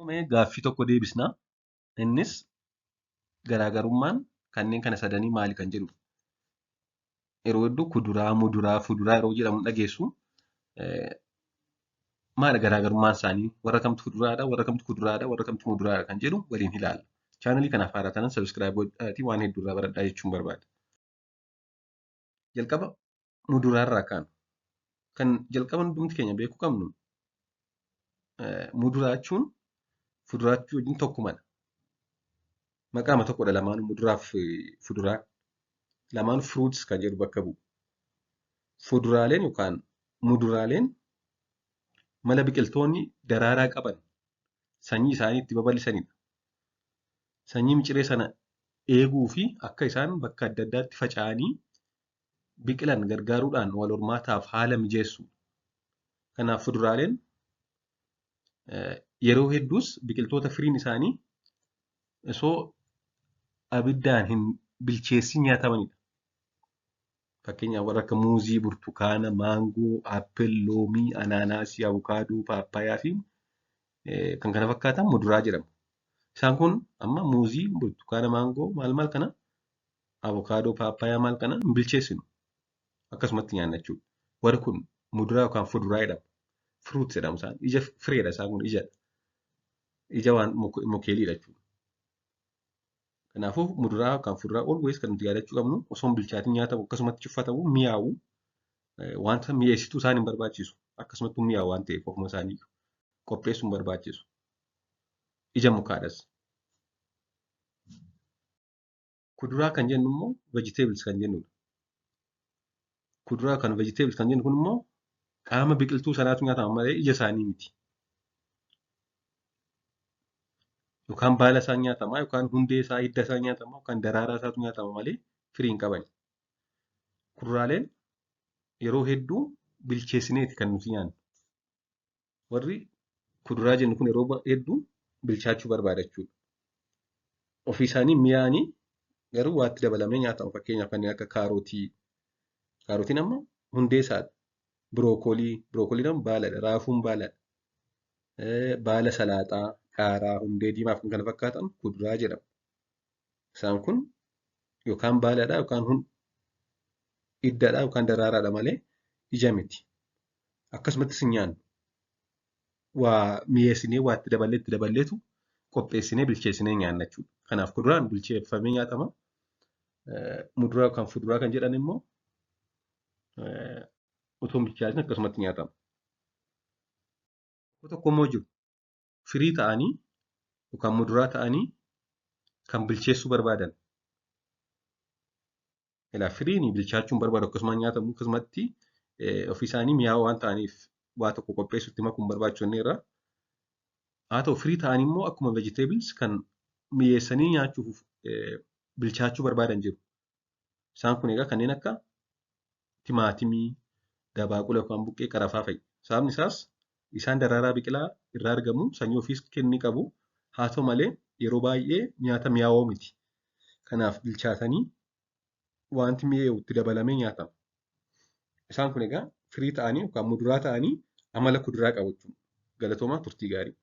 Mee gaaffii tokko deebisnaa. Innis garaagarummaan kanneen kana sadanii maali kan jedhu. Yeroo hedduu kuduraa, muduraa, fuduraa yeroo jedhamu dhageessu. Maali garaagarummaan isaanii? Warra kamtu fuduraadha? Warra kamtu kuduraadha? Warra kamtu muduraadha? Kan jedhu waliin ilaalla. Chaanalii kanaaf haaraa tanan sabiskiraayib godhaatii waan hedduu irraa baradhaa jechuun barbaada. Jalqaba muduraarraa kaanu. Kan jalqaba hundumti keenya beekuu qabnu muduraa jechuun fuduraa wajjin tokkumadha. Maqaama tokkodha lamaanuu muduraa fi fuduraan. Lamaan fruits kan jedhu bakka bu'u. Fuduraaleen yookaan muduraaleen mala biqiltoonni daraaraa qaban sanyii isaanii itti babal'isanidha. Sanyii miciree sana eeguu fi akka isaan bakka adda addaatti faca'anii biqilan gargaaruudhaan wal hormaataaf haala mijeessu. Kanaaf fuduraaleen yeroo hedduus biqiltoota firiin isaanii osoo abiddaan hin bilcheessin nyaatamanidha. Fakkeenyaaf warra akka muuzii, burtukaana, maangoo, aappil, loomii, anaanaasii, abukaadoo, paappaayyaa fi kan kana fakkaatan muduraa jedhamu. Isaan kun amma muuzii, burtukaana, maangoo maal kana abukaadoo, paappaayyaa maal kana hin bilcheessinu. Akkasumatti nyaanna jechuudha. Warri kun muduraa yookaan fuduraa jedhamu. Fruits jedhamu isaan. Ija fireedha isaan kun ijadha. Ija waan mukeeliidha jechuudha. Kanaafuu muduraa yookaan fuduraa always kan nuti yaadachuu qabnu osoo hin bilchaatiin nyaatamu akkasumatti uffatamu mi'aawu wanta mi'eessituu isaan hin barbaachisu. Akkasumatti mi'aawu waan ta'eef ofuma isaanii qopheessuu hin barbaachisu. Ija mukaadhas. Kuduraa kan jennu immoo vegetables kan jennudha. Kuduraa kan vegetables kan jennu kun immoo qaama biqiltuu sanaatu nyaatama malee ija isaanii miti. Yookaan baala isaa nyaatama yookaan hundee isaa hidda isaa nyaatama yookaan daraaraa isaatu nyaatama malee firii hin qaban. Kuduraaleen yeroo hedduu bilcheessineeti kan nuti nyaannu. Warri kuduraa jennu kun yeroo hedduu bilchaachuu barbaada jechuudha. Ofii isaanii mi'aanii garuu waatti dabalamee nyaatamu. Fakkeenyaaf kanneen akka kaarotii. Kaarotiin amma hundee isaadha. Birookooliin amma baaladha. Raafuun baaladha. Baala salaaxaa, qaaraa, hundee diimaa fi kan kana fakkaatan kuduraa jedhamu. Isaan kun yookaan baaladha yookaan hiddadha yookaan daraaraadha malee ija miti. Akkasumattis hin nyaannu. Waa mi'eessinee waa itti daballeetu qopheessinee bilcheessinee nyaanna jechuudha. Kanaaf kuduraan bilcheeffamee nyaatama. Muduraa yookaan fuduraa kan jedhan immoo otoo hin bilchaatin akkasumatti nyaatama. Tokko immoo jiru firii ta'anii yookaan muduraa ta'anii kan bilcheessuu barbaadan. Firiin bilchaachuun barbaadu akkasumaan nyaatamu akkasumatti ofii isaanii mi'aawaa waan ta'aniif waa tokko qopheessuutti makuun barbaachisne irraa. Haa ta'u firii ta'anii immoo akkuma vegetables kan mi'eessanii nyaachuuf bilchaachuu barbaadan jiru. Isaan kun egaa kanneen akka timaatimii, dabaaqula yookaan buqqee qarafaa fa'i. Sababni isaas isaan daraaraa biqilaa irraa argamu sanyii ofiis kennii qabu. Haa ta'u malee yeroo baay'ee nyaata mi'aawoo miti. Kanaaf bilchaatanii wanti mi'eewu itti dabalamee nyaatama. Isaan kun egaa firii ta'anii yookaan muduraa ta'anii amala kuduraa qabu jechuudha. Galatoomaa turtii gaarii.